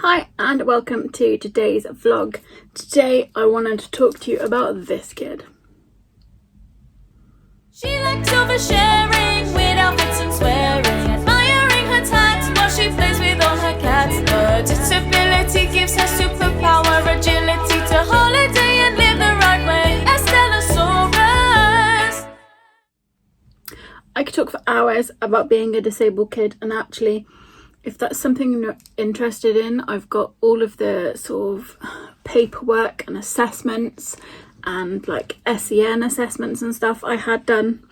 Hi and welcome to today's vlog. Today I wanted to talk to you about this kid. She likes oversharing with outfits and swearing, admiring her tats while she plays with all her cats. Her disability gives her superpower, agility to holiday and live the right way. Stegosaurus. I could talk for hours about being a disabled kid, and actually if that's something you're interested in, I've got all of the sort of paperwork and assessments and like SEN assessments and stuff I had done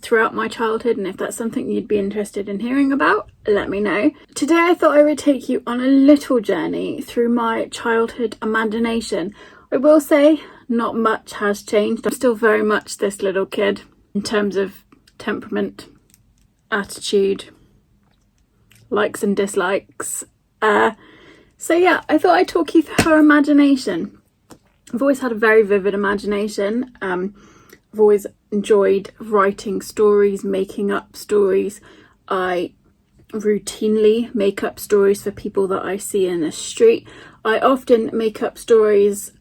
throughout my childhood, and if that's something you'd be interested in hearing about, let me know. Today I thought I would take you on a little journey through my childhood imagination. I will say not much has changed. I'm still very much this little kid in terms of temperament, attitude, likes and dislikes. So yeah, I thought I'd talk you through her imagination. I've always had a very vivid imagination. I've always enjoyed writing stories, making up stories. I routinely make up stories for people that I see in the street. I often make up stories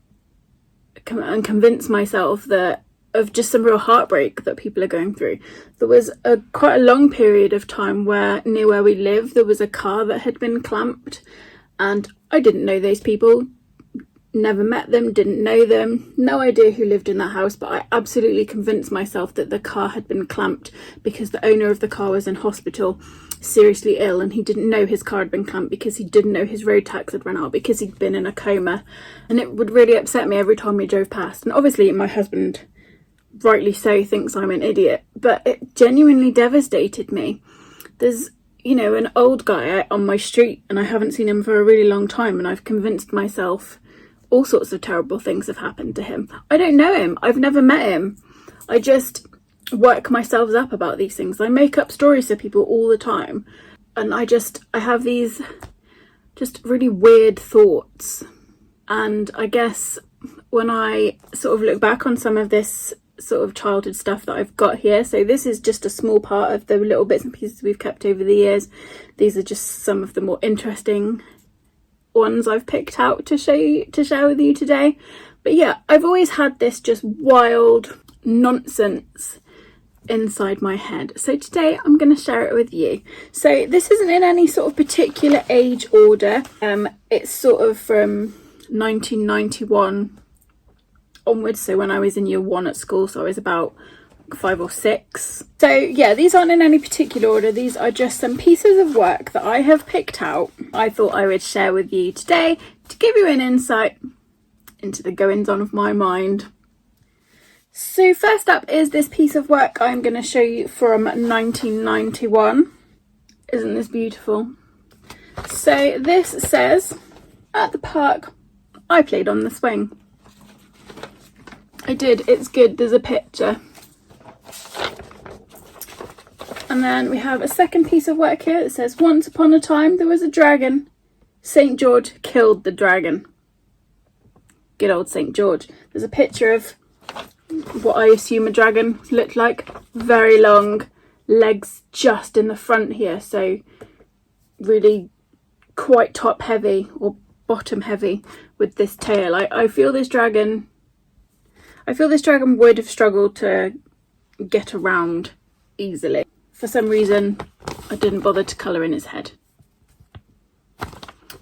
and convince myself that of just some real heartbreak that people are going through. There was quite a long period of time where near where we live there was a car that had been clamped, and I didn't know those people, never met them, didn't know them, no idea who lived in that house, but I absolutely convinced myself that the car had been clamped because the owner of the car was in hospital seriously ill, and he didn't know his car had been clamped because he didn't know his road tax had run out because he'd been in a coma. And it would really upset me every time we drove past, and obviously my husband, rightly so, thinks I'm an idiot, but it genuinely devastated me. There's, an old guy on my street and I haven't seen him for a really long time, and I've convinced myself all sorts of terrible things have happened to him. I don't know him, I've never met him. I just work myself up about these things. I make up stories for people all the time, and I have these just really weird thoughts. And I guess when I sort of look back on some of this sort of childhood stuff that I've got here, so this is just a small part of the little bits and pieces we've kept over the years. These are just some of the more interesting ones I've picked out to share with you today. But yeah, I've always had this just wild nonsense inside my head, so today I'm going to share it with you. So this isn't in any sort of particular age order. It's sort of from 1991 onwards, so when I was in year 1 at school, so I was about 5 or 6. So yeah, these aren't in any particular order. These are just some pieces of work that I have picked out. I thought I would share with you today to give you an insight into the goings on of my mind. So first up is this piece of work I'm going to show you from 1991. Isn't this beautiful? So this says, "At the park, I played on the swing." I did, it's good, there's a picture. And then we have a second piece of work here that says, "Once upon a time there was a dragon. St. George killed the dragon." Good old St. George. There's a picture of what I assume a dragon looked like. Very long, legs just in the front here, so really quite top heavy or bottom heavy with this tail. I feel this dragon would have struggled to get around easily. For some reason, I didn't bother to colour in his head.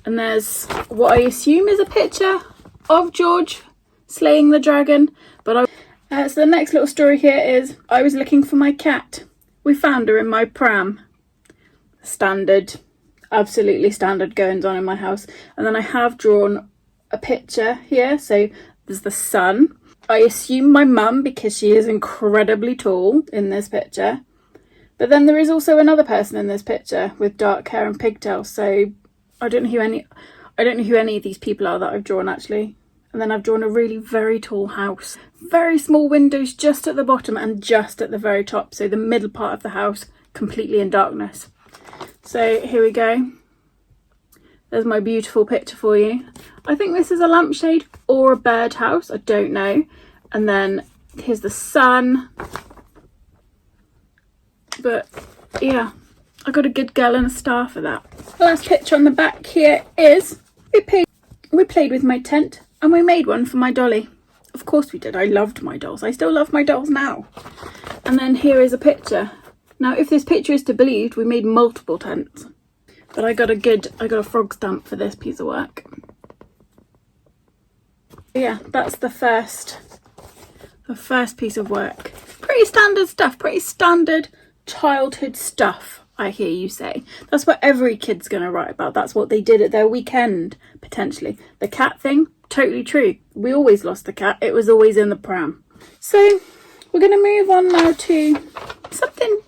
And there's what I assume is a picture of George slaying the dragon. But so the next little story here is, "I was looking for my cat. We found her in my pram." Standard, absolutely standard goings on in my house. And then I have drawn a picture here. So there's the sun. I assume my mum, because she is incredibly tall in this picture. But then there is also another person in this picture with dark hair and pigtails. So I don't know who any of these people are that I've drawn actually. And then I've drawn a really very tall house. Very small windows just at the bottom and just at the very top. So the middle part of the house completely in darkness. So here we go. There's my beautiful picture for you. I think this is a lampshade or a birdhouse, I don't know. And then here's the sun. But yeah, I got a good girl and a star for that. The last picture on the back here is we played with my tent and we made one for my dolly. Of course we did. I loved my dolls. I still love my dolls now. And then here is a picture. Now, if this picture is to be believed, we made multiple tents. But I got a frog stamp for this piece of work. Yeah, that's the first piece of work. Pretty standard stuff, pretty standard childhood stuff, I hear you say. That's what every kid's going to write about. That's what they did at their weekend, potentially. The cat thing, totally true. We always lost the cat. It was always in the pram. So we're going to move on now to something,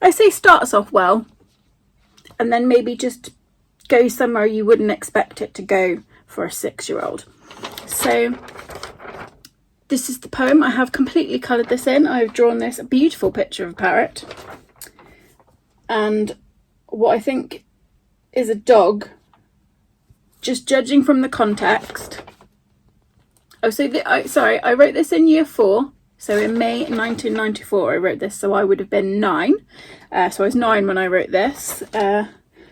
I say starts off well, and then maybe just go somewhere you wouldn't expect it to go for a 6-year-old. So this is the poem. I have completely coloured this in. I've drawn this beautiful picture of a parrot and what I think is a dog, just judging from the context. Oh, so I wrote this in year 4. So in May 1994 I wrote this, so I would have been 9. So I was 9 when I wrote this.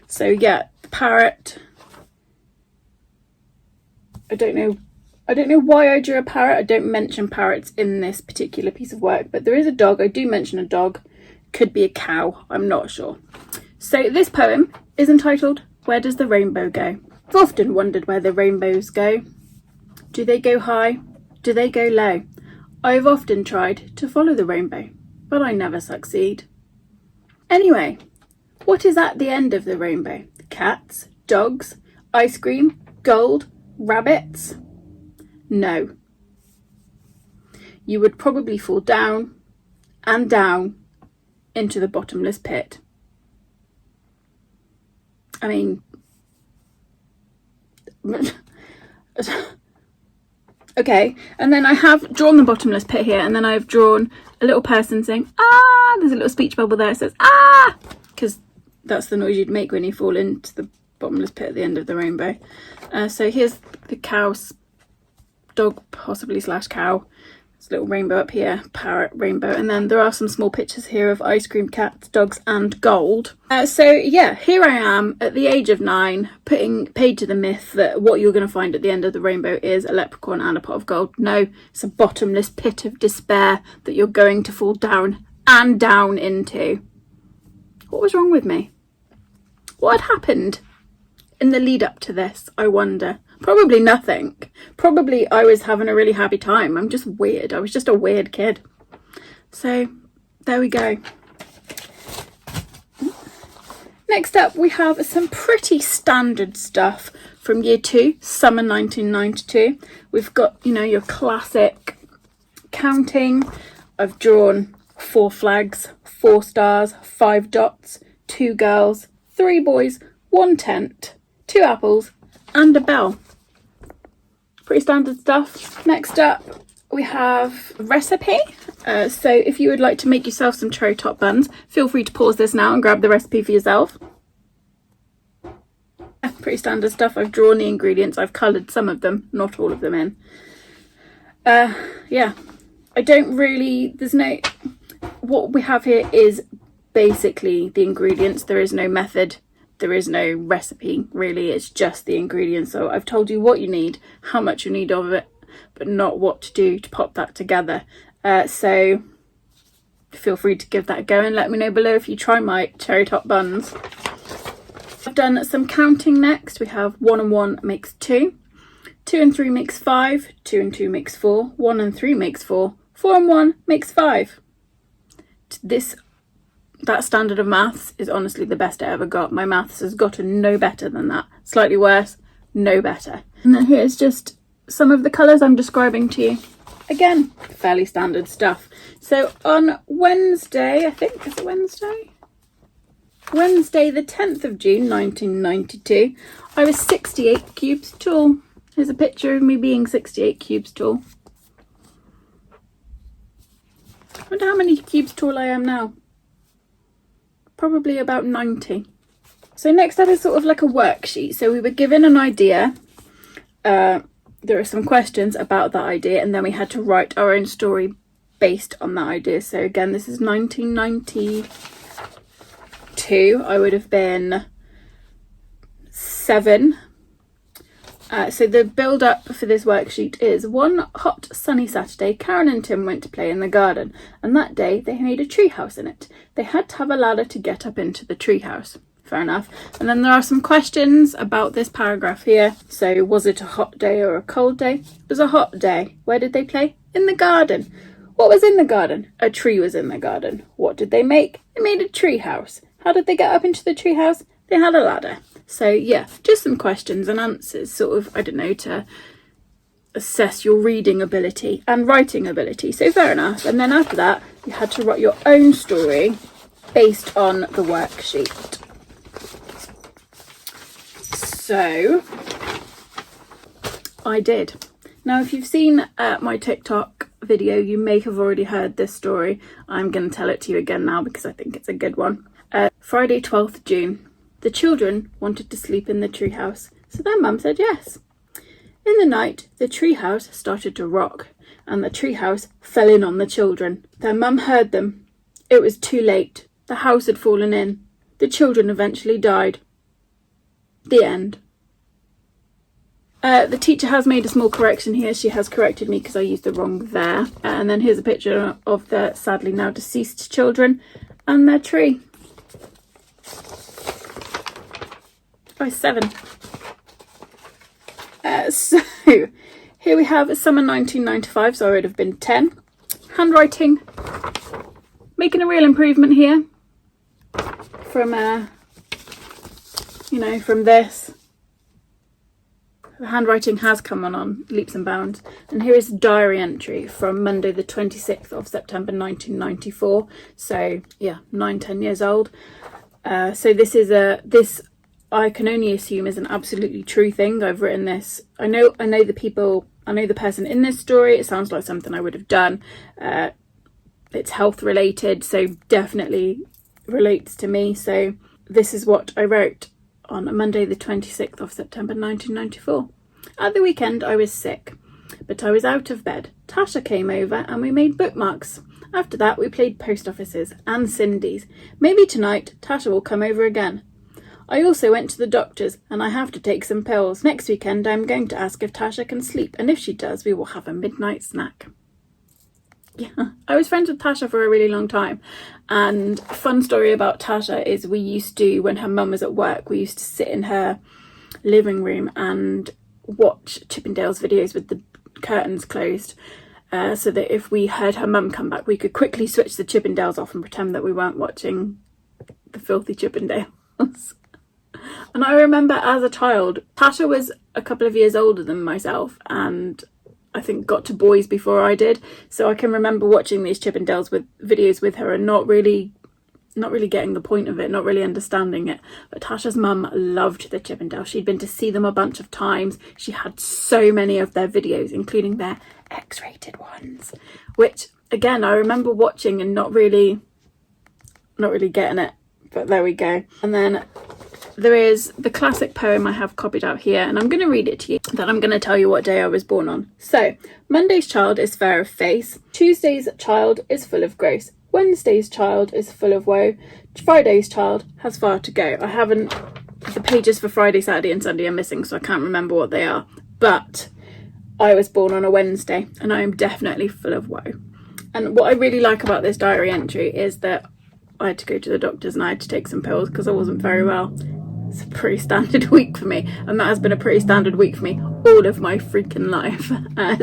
So yeah, parrot. I don't know why I drew a parrot. I don't mention parrots in this particular piece of work, but there is a dog. I do mention a dog. Could be a cow. I'm not sure. So this poem is entitled, Where Does the Rainbow Go? I've often wondered where the rainbows go. Do they go high? Do they go low? I've often tried to follow the rainbow, but I never succeed. Anyway, what is at the end of the rainbow? Cats, dogs, ice cream, gold, rabbits? No. You would probably fall down and down into the bottomless pit. I mean, okay, and then I have drawn the bottomless pit here, and then I've drawn a little person saying, ah, there's a little speech bubble there. It says, ah, because that's the noise you'd make when you fall into the bottomless pit at the end of the rainbow. So here's the cow's dog, possibly / cow. There's a little rainbow up here, parrot, rainbow, and then there are some small pictures here of ice cream, cats, dogs and gold. So yeah, here I am at the age of 9, putting paid to the myth that what you're going to find at the end of the rainbow is a leprechaun and a pot of gold. No, it's a bottomless pit of despair that you're going to fall down and down into. What was wrong with me? What had happened in the lead up to this, I wonder? Probably nothing. Probably I was having a really happy time. I'm just weird. I was just a weird kid. So there we go. Next up we have some pretty standard stuff from year 2, summer 1992. We've got, you know, your classic counting. I've drawn 4 flags, 4 stars, 5 dots, 2 girls, 3 boys, 1 tent, 2 apples and a bell. Pretty standard stuff. Next up we have a recipe. So if you would like to make yourself some cherry top buns, feel free to pause this now and grab the recipe for yourself. Pretty standard stuff. I've drawn the ingredients. I've coloured some of them, not all of them in. Yeah, I don't really, there's no, what we have here is basically the ingredients. There is no method. There is no recipe, really. It's just the ingredients. So I've told you what you need, how much you need of it, but not what to do to pop that together. So feel free to give that a go and let me know below if you try my cherry top buns. I've done some counting next. We have 1 and 1 makes 2, 2 and 3 makes 5, 2 and 2 makes 4, 1 and 3 makes 4, 4 and 1 makes 5. That standard of maths is honestly the best I ever got. My maths has gotten no better than that. Slightly worse, no better. And then here's just some of the colours I'm describing to you. Again, fairly standard stuff. So on Wednesday, I think, is it Wednesday? Wednesday the 10th of June 1992, I was 68 cubes tall. Here's a picture of me being 68 cubes tall. I wonder how many cubes tall I am now. Probably about 90. So next up is sort of like a worksheet. So we were given an idea. There are some questions about that idea, and then we had to write our own story based on that idea. So again, this is 1992. I would have been 7 So the build up for this worksheet is: one hot sunny Saturday, Karen and Tim went to play in the garden, and that day they made a treehouse in it. They had to have a ladder to get up into the treehouse. Fair enough. And then there are some questions about this paragraph here. So, was it a hot day or a cold day? It was a hot day. Where did they play? In the garden. What was in the garden? A tree was in the garden. What did they make? They made a tree house. How did they get up into the tree house? They had a ladder. So yeah, just some questions and answers, sort of, I don't know, to assess your reading ability and writing ability. So fair enough. And then after that, you had to write your own story based on the worksheet. So I did. Now, if you've seen my TikTok video, you may have already heard this story. I'm going to tell it to you again now because I think it's a good one. Friday, 12th June. The children wanted to sleep in the treehouse, so their mum said yes. In the night, the treehouse started to rock, and the treehouse fell in on the children. Their mum heard them. It was too late. The house had fallen in. The children eventually died. The end. The teacher has made a small correction here. She has corrected me because I used the wrong there. And then here's a picture of the sadly now deceased children and their tree. Oh, 7. So here we have summer 1995, so I would have been 10. Handwriting, making a real improvement here from from this. The handwriting has come on leaps and bounds. And here is a diary entry from Monday the 26th of September 1994. So yeah, 9-10 years old. So this I can only assume is an absolutely true thing. I've written this. I know the person in this story. It sounds like something I would have done. It's health related, so definitely relates to me. So this is what I wrote on Monday the 26th of September 1994. At the weekend I was sick, but I was out of bed. Tasha came over and we made bookmarks. After that we played post offices and Cindy's. Maybe tonight Tasha will come over again. I also went to the doctor's and I have to take some pills. Next weekend I'm going to ask if Tasha can sleep, and if she does we will have a midnight snack. Yeah, I was friends with Tasha for a really long time, and a fun story about Tasha is we used to, when her mum was at work, we used to sit in her living room and watch Chippendales videos with the curtains closed, so that if we heard her mum come back we could quickly switch the Chippendales off and pretend that we weren't watching the filthy Chippendales. And I remember as a child, Tasha was a couple of years older than myself and I think got to boys before I did, so I can remember watching these Chippendales videos with her and not really getting the point of it, not really understanding it. But Tasha's mum loved the Chippendales. She'd been to see them a bunch of times. She had so many of their videos, including their X-rated ones, which again I remember watching and not really getting it, but there we go. And then there is the classic poem I have copied out here, and I'm going to read it to you. Then I'm going to tell you what day I was born on. So, Monday's child is fair of face. Tuesday's child is full of grace. Wednesday's child is full of woe. Friday's child has far to go. The pages for Friday, Saturday and Sunday are missing, so I can't remember what they are. But I was born on a Wednesday, and I am definitely full of woe. And what I really like about this diary entry is that I had to go to the doctor's and I had to take some pills because I wasn't very well. It's a pretty standard week for me, and that has been a pretty standard week for me all of my freaking life.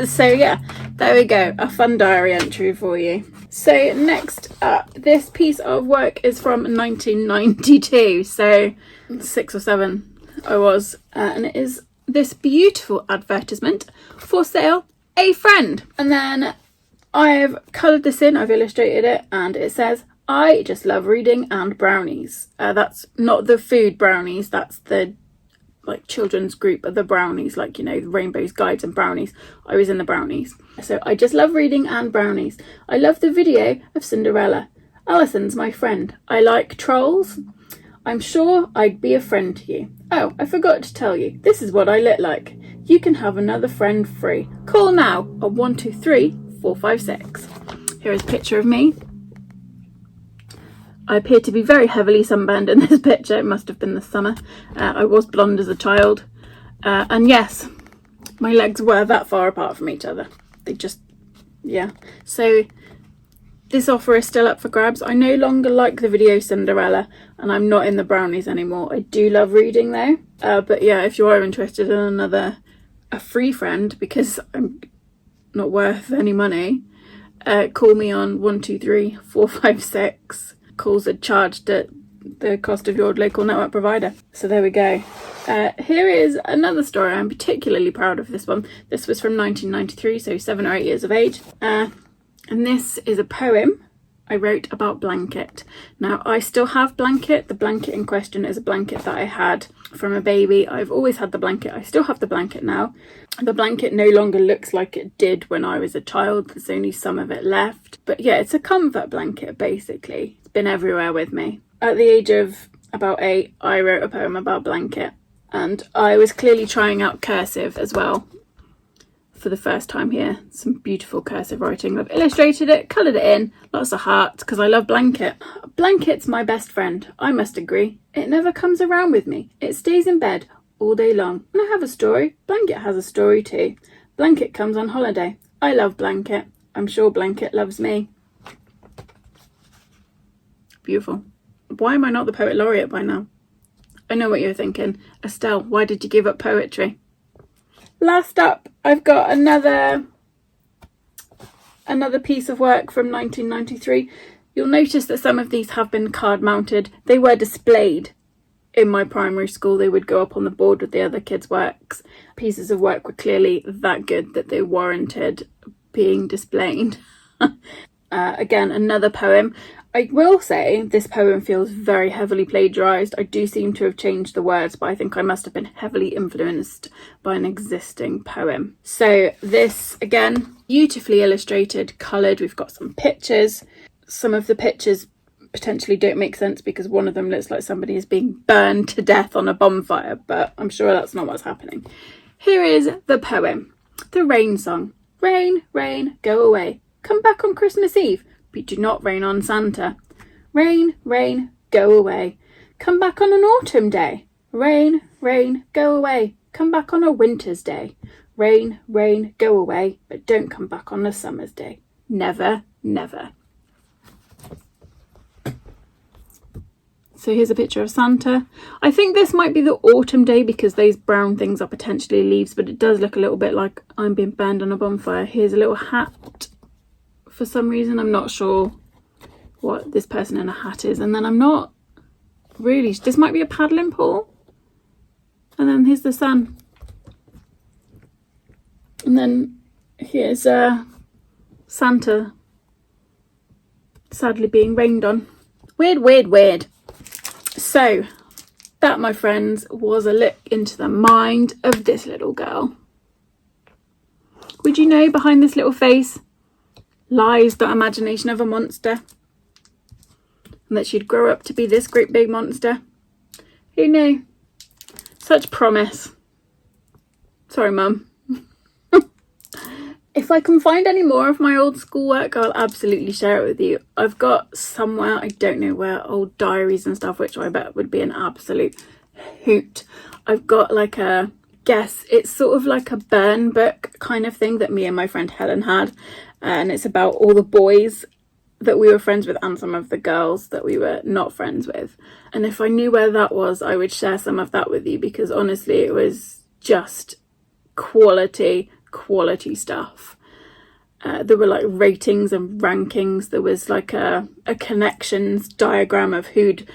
So yeah, there we go, a fun diary entry for you. So next up, this piece of work is from 1992, so 6 or 7 I was, and it is this beautiful advertisement: for sale, a friend. And then I've coloured this in, I've illustrated it, and it says, I just love reading and brownies. That's not the food brownies, that's the children's group of the brownies, Rainbow's Guides and Brownies. I was in the brownies. So I just love reading and brownies. I love the video of Cinderella. Alison's my friend. I like trolls. I'm sure I'd be a friend to you. Oh, I forgot to tell you, this is what I look like. You can have another friend free. Call now on 123 456. Here is a picture of me. I appear to be very heavily sunburned in this picture. It must have been the summer. I was blonde as a child. And yes, My legs were that far apart from each other. They just, yeah. So this offer is still up for grabs. I no longer like the video Cinderella, and I'm not in the brownies anymore. I do love reading though. But yeah, if you are interested in a free friend, because I'm not worth any money, call me on 123 456. Calls are charged at the cost of your local network provider. So there we go. Here is another story. I'm particularly proud of this one. This was from 1993, so 7 or 8 years of age. And this is a poem I wrote about Blanket. Now, I still have Blanket. The blanket in question is a blanket that I had from a baby. I've always had the blanket. I still have the blanket now. The blanket no longer looks like it did when I was a child. There's only some of it left. But yeah, it's a comfort blanket, basically. It's been everywhere with me. At the age of about 8, I wrote a poem about Blanket. And I was clearly trying out cursive as well for the first time here. Some beautiful cursive writing. I've illustrated it, coloured it in, lots of hearts, because I love Blanket. Blanket's my best friend, I must agree. It never comes around with me. It stays in bed all day long. When I have a story, Blanket has a story too. Blanket comes on holiday. I love Blanket. I'm sure Blanket loves me. Beautiful. Why am I not the Poet Laureate by now? I know what you're thinking. Estelle, why did you give up poetry? Last up, I've got another piece of work from 1993. You'll notice that some of these have been card mounted. They were displayed in my primary school. They would go up on the board with the other kids' works. Pieces of work were clearly that good that they warranted being displayed. Again, another poem. I will say this poem feels very heavily plagiarised. I do seem to have changed the words, but I think I must have been heavily influenced by an existing poem. So this, again, beautifully illustrated, coloured. We've got some pictures. Some of the pictures potentially don't make sense because one of them looks like somebody is being burned to death on a bonfire, but I'm sure that's not what's happening. Here is the poem. The Rain Song. Rain, rain, go away. Come back on Christmas Eve. But do not rain on Santa. Rain, rain, go away. Come back on an autumn day. Rain, rain, go away. Come back on a winter's day. Rain, rain, go away. But don't come back on a summer's day. Never, never. So here's a picture of Santa. I think this might be the autumn day because those brown things are potentially leaves, but it does look a little bit like I'm being burned on a bonfire. Here's a little hat. For some reason, I'm not sure what this person in a hat is. And then I'm not really... This might be a paddling pool. And then here's the sun. And then here's Santa sadly being rained on. Weird, weird, weird. So that, my friends, was a look into the mind of this little girl. Would you know behind this little face lies the imagination of a monster, and that she'd grow up to be this great big monster? Who knew? Such promise. Sorry, Mum. If I can find any more of my old schoolwork, I'll absolutely share it with you. I've got somewhere, I don't know where, old diaries and stuff, which I bet would be an absolute hoot. I've got like a guess, it's sort of like a burn book kind of thing that me and my friend Helen had. And it's about all the boys that we were friends with and some of the girls that we were not friends with. And if I knew where that was, I would share some of that with you, because honestly, it was just quality stuff. There were like ratings and rankings. There was like a connections diagram of who'd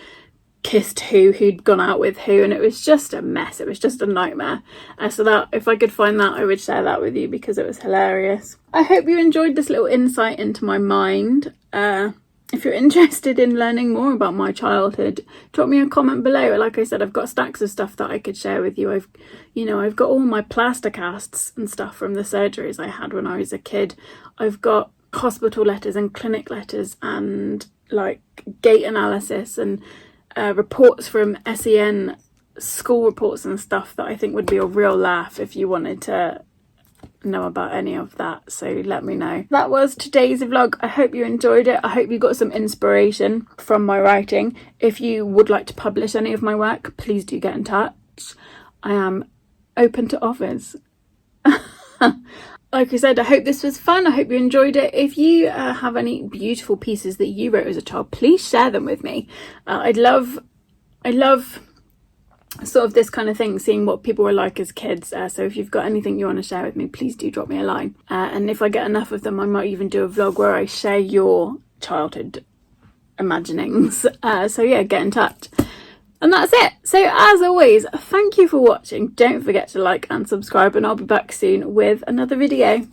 kissed who'd gone out with who, and it was just a mess. It was just a nightmare. So that, if I could find that, I would share that with you because it was hilarious. I hope you enjoyed this little insight into my mind. If you're interested in learning more about my childhood, drop me a comment below. Like I said, I've got stacks of stuff that I could share with you. I've got all my plaster casts and stuff from the surgeries I had when I was a kid. I've got hospital letters and clinic letters and like gait analysis and reports from SEN school reports and stuff that I think would be a real laugh if you wanted to know about any of that. So let me know. That was today's vlog. I hope you enjoyed it. I hope you got some inspiration from my writing. If you would like to publish any of my work, please do get in touch. I am open to offers. Like I said, I hope this was fun. I hope you enjoyed it. If you have any beautiful pieces that you wrote as a child, please share them with me. I love sort of this kind of thing, seeing what people were like as kids. So if you've got anything you want to share with me, please do drop me a line. And if I get enough of them, I might even do a vlog where I share your childhood imaginings. So yeah, get in touch. And that's it. So as always, thank you for watching. Don't forget to like and subscribe, and I'll be back soon with another video.